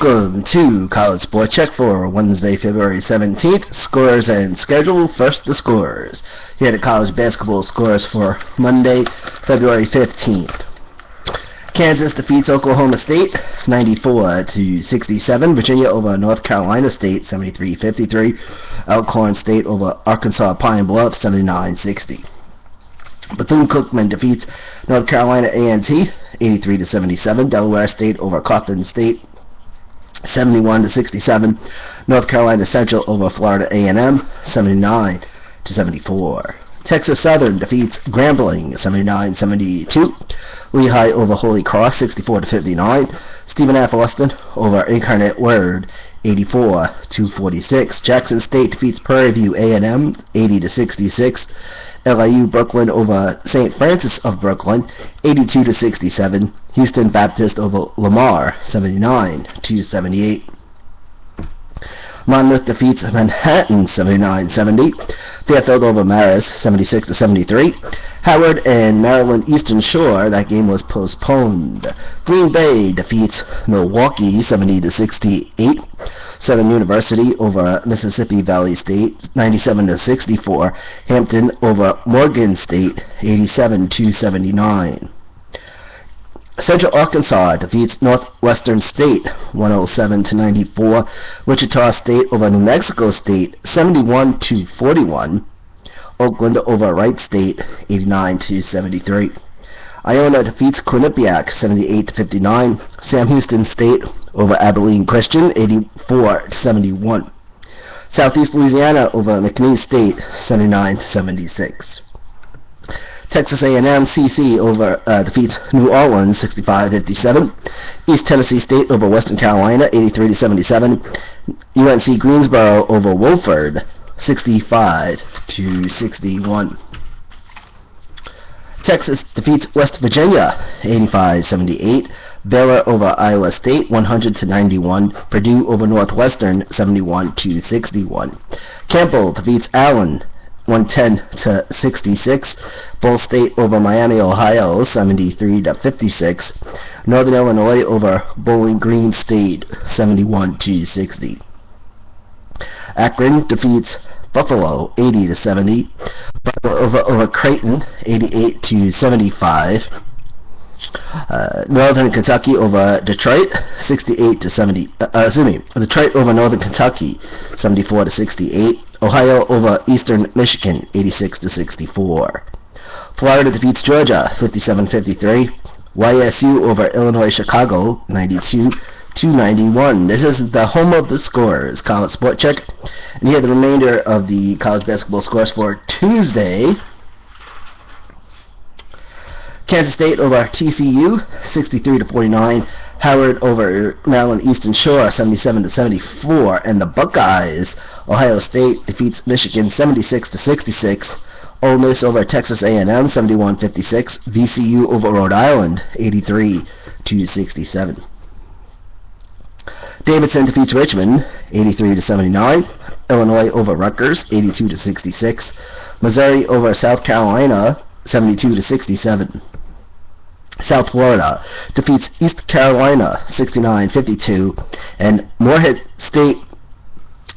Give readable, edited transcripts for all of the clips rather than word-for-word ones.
Welcome to College Sport Check for Wednesday, February 17th. Scores and schedule. First, the scores. Here are the college basketball scores for Monday, February 15th. Kansas defeats Oklahoma State 94-67. Virginia over North Carolina State 73-53. Elkhorn State over Arkansas Pine Bluff 79-60. Bethune-Cookman defeats North Carolina A&T 83-77. Delaware State over Coppin State 71-67. North Carolina Central over Florida A&M 79-74. Texas Southern defeats Grambling 79-72. Lehigh over Holy Cross 64-59. Stephen F. Austin over Incarnate Word 84-46. Jackson State defeats Prairie View A&M 80-66. LIU Brooklyn over St. Francis of Brooklyn 82-67. Houston Baptist over Lamar 79-78. Monmouth defeats Manhattan 79-70. Fairfield over Marist 76-73. Howard and Maryland Eastern Shore, that game was postponed. Green Bay defeats Milwaukee 70-68. Southern University over Mississippi Valley State 97-64. Hampton over Morgan State 87-79. Central Arkansas defeats Northwestern State 107-94. Wichita State over New Mexico State 71-41. Oakland over Wright State 89-73. Iona defeats Quinnipiac 78-59. Sam Houston State over Abilene Christian 84-71. Southeast Louisiana over McNeese State 79-76. Texas A&M CC over defeats New Orleans 65-57. East Tennessee State over Western Carolina 83-77. UNC Greensboro over Wofford 65-61. Texas defeats West Virginia 85-78. Baylor over Iowa State 100-91. Purdue over Northwestern 71-61. Campbell defeats Allen 110-66. Ball State over Miami, Ohio 73-56. Northern Illinois over Bowling Green State 71-60. Akron defeats Buffalo 80-70. Over Creighton 88-75. Northern Kentucky over Detroit 68-70. Detroit over Northern Kentucky 74-68. Ohio over Eastern Michigan 86-64. Florida defeats Georgia 57-53. YSU over Illinois Chicago 92-91. This is the home of the scores, College Sport Check. And here are the remainder of the college basketball scores for Tuesday. Kansas State over TCU 63-49. Howard over Maryland Eastern Shore 77-74. And the Buckeyes, Ohio State defeats Michigan 76-66. Ole Miss over Texas A&M 71-56. VCU over Rhode Island 83-67. Davidson defeats Richmond 83-79. Illinois over Rutgers 82-66. Missouri over South Carolina 72-67. South Florida defeats East Carolina 69-52. And Morehead State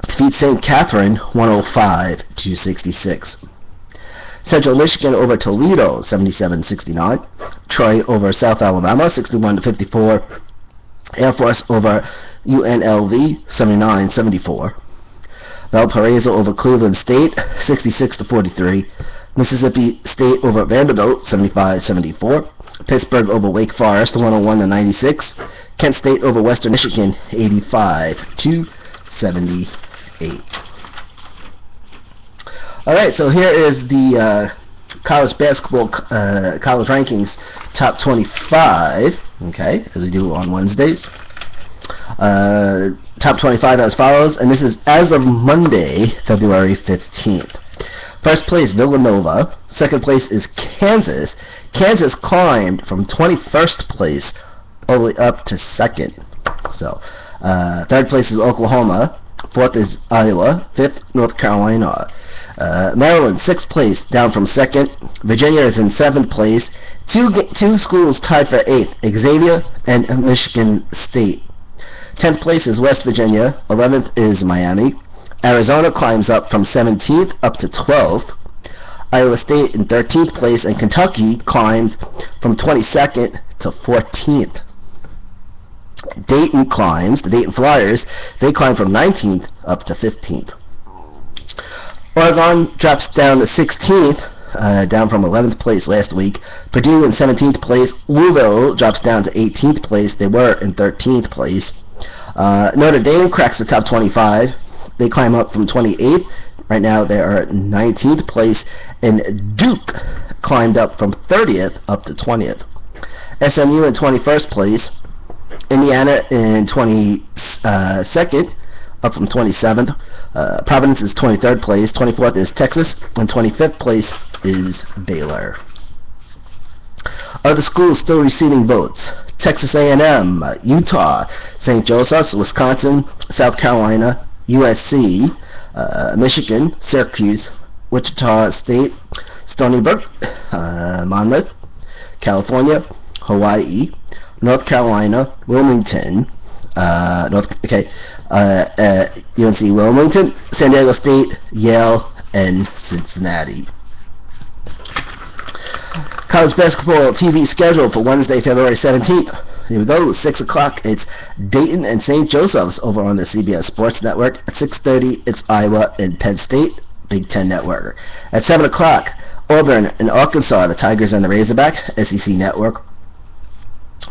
defeats St. Catherine 105-66. Central Michigan over Toledo 77-69. Troy over South Alabama 61-54. Air Force over UNLV 79-74. Valparaiso over Cleveland State 66-43. Mississippi State over Vanderbilt 75-74. Pittsburgh over Wake Forest 101-96. Kent State over Western Michigan 85-78. All right, so here is the college basketball college rankings top 25. Okay, as we do on Wednesdays. Top 25 as follows, and this is as of Monday, February 15th. First place, Villanova. Second place is Kansas. Kansas climbed from 21st place all the way up to second. So, third place is Oklahoma. Fourth is Iowa. Fifth, North Carolina. Maryland, 6th place, down from 2nd. Virginia is in 7th place. Two schools tied for 8th, Xavier and Michigan State. 10th place is West Virginia. 11th is Miami. Arizona climbs up from 17th up to 12th. Iowa State in 13th place, and Kentucky climbs from 22nd to 14th. Dayton climbs, the Dayton Flyers, they climb from 19th up to 15th. Oregon drops down to 16th, down from 11th place last week. Purdue in 17th place. Louisville drops down to 18th place. They were in 13th place. Notre Dame cracks the top 25. They climb up from 28th. Right now they are 19th place. And Duke climbed up from 30th up to 20th. SMU in 21st place. Indiana in 22nd, up from 27th. Providence is 23rd place. 24th is Texas, and 25th place is Baylor. Other schools still receiving votes: Texas A&M, Utah, St. Joseph's, Wisconsin, South Carolina, USC, Michigan, Syracuse, Wichita State, Stony Brook, Monmouth, California, Hawaii, North Carolina, Wilmington, UNC Wilmington, San Diego State, Yale, and Cincinnati. College basketball TV schedule for Wednesday, February 17th. Here we go, 6 o'clock. It's Dayton and St. Joseph's over on the CBS Sports Network. At 6:30, it's Iowa and Penn State, Big Ten Network. At 7 o'clock, Auburn and Arkansas, the Tigers and the Razorback, SEC Network.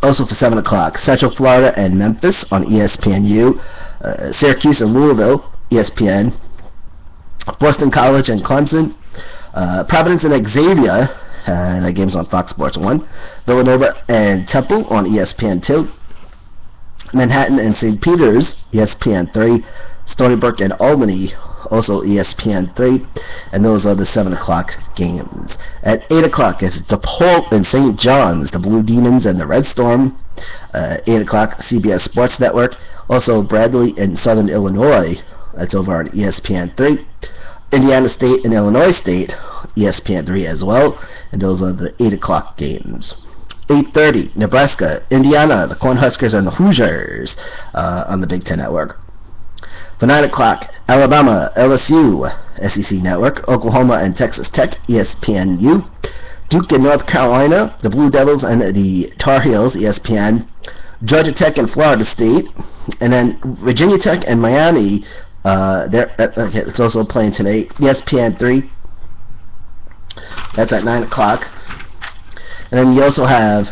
Also for 7 o'clock, Central Florida and Memphis on ESPNU. Syracuse and Louisville, ESPN. Boston College and Clemson. Providence and Xavier, that game's on Fox Sports 1. Villanova and Temple on ESPN 2. Manhattan and St. Peter's, ESPN 3. Stony Brook and Albany, also ESPN 3. And those are the 7 o'clock games. At 8 o'clock, it's DePaul and St. John's, the Blue Demons and the Red Storm. 8 o'clock, CBS Sports Network. Also Bradley and Southern Illinois, that's over on ESPN 3. Indiana State and Illinois State, ESPN 3 as well. And those are the 8 o'clock games. 8:30, Nebraska, Indiana, the Cornhuskers and the Hoosiers on the Big Ten Network. For 9 o'clock, Alabama, LSU, SEC Network. Oklahoma and Texas Tech, ESPNU. Duke and North Carolina, the Blue Devils and the Tar Heels, ESPN. Georgia Tech and Florida State. And then Virginia Tech and Miami, it's also playing today, ESPN 3. That's at 9 o'clock. And then you also have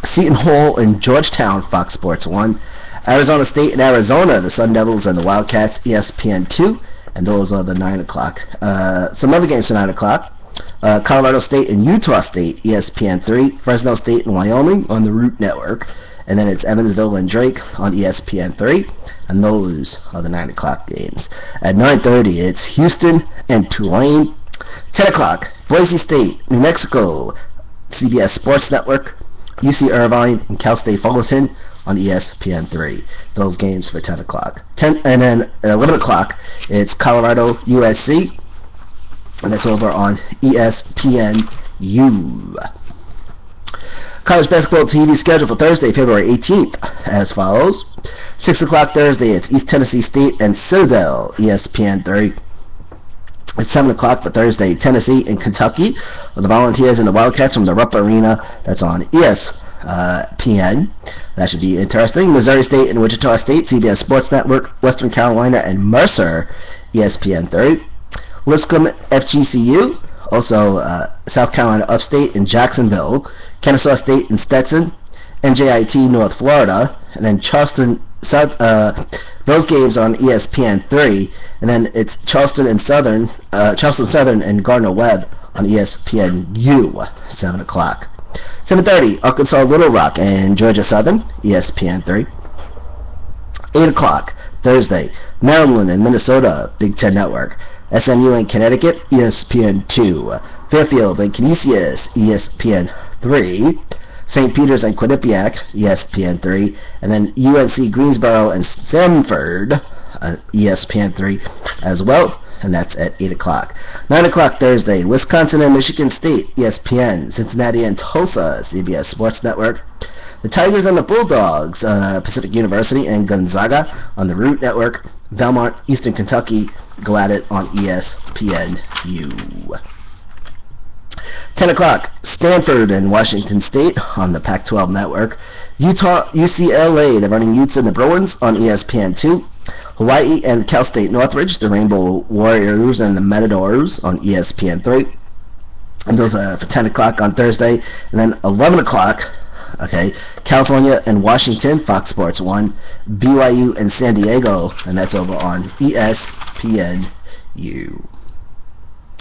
Seton Hall and Georgetown, Fox Sports 1. Arizona State and Arizona, the Sun Devils and the Wildcats, ESPN 2. And those are the 9 o'clock. Some other games for 9 o'clock. Colorado State and Utah State, ESPN 3. Fresno State and Wyoming on the Root Network. And then it's Evansville and Drake on ESPN 3. And those are the 9 o'clock games. At 9:30, it's Houston and Tulane. 10 o'clock, Boise State, New Mexico, CBS Sports Network. UC Irvine and Cal State Fullerton on ESPN 3. Those games for 10 o'clock. And then at 11 o'clock, it's Colorado USC. And that's over on ESPNU. College basketball TV schedule for Thursday, February 18th, as follows. 6 o'clock Thursday, it's East Tennessee State and Citadel, ESPN 3. At 7 o'clock for Thursday, Tennessee and Kentucky, with the Volunteers and the Wildcats from the Rupp Arena. That's on ESPN. That should be interesting. Missouri State and Wichita State, CBS Sports Network. Western Carolina and Mercer, ESPN 3. Lipscomb FGCU, also South Carolina Upstate and Jacksonville. Kennesaw State and Stetson, NJIT North Florida, and then Charleston South. Those games on ESPN 3, and then it's Charleston Southern and Gardner Webb on ESPNU, 7 o'clock. 7:30, Arkansas Little Rock and Georgia Southern, ESPN 3. 8 o'clock Thursday, Maryland and Minnesota, Big Ten Network. SMU and Connecticut, ESPN 2. Fairfield and Canisius, ESPN 3. St. Peter's and Quinnipiac, ESPN 3. And then UNC Greensboro and Samford, ESPN 3 as well. And that's at 8 o'clock. 9 o'clock Thursday, Wisconsin and Michigan State, ESPN. Cincinnati and Tulsa, CBS Sports Network. The Tigers and the Bulldogs, Pacific University and Gonzaga on the Root Network. Belmont, Eastern Kentucky, go at it on ESPNU. 10 o'clock, Stanford and Washington State on the Pac-12 Network. Utah, UCLA, the Running Utes and the Bruins on ESPN2. Hawaii and Cal State Northridge, the Rainbow Warriors and the Matadors on ESPN3. And those are for 10 o'clock on Thursday. And then 11 o'clock, okay, California and Washington, Fox Sports 1. BYU and San Diego, and that's over on ESPNU.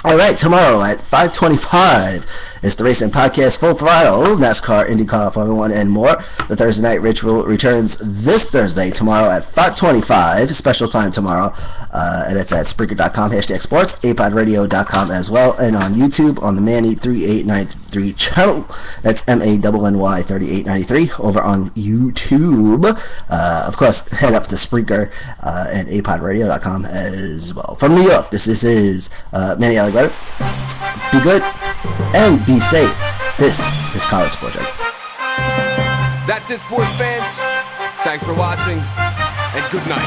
All right, tomorrow at 5:25 is the Racing Podcast Full Throttle, NASCAR, IndyCar, Formula 1, and more. The Thursday Night Ritual returns this Thursday, tomorrow at 5:25, special time tomorrow, and it's at Spreaker.com, #sports, apodradio.com as well, and on YouTube on the Manny 3893 channel. That's MANNY 3893 over on YouTube. Of course, head up to Spreaker and apodradio.com as well. From New York, this is Manny Alexander. Be good and be safe. This is College Sports Journey. That's it, sports fans. Thanks for watching, and good night.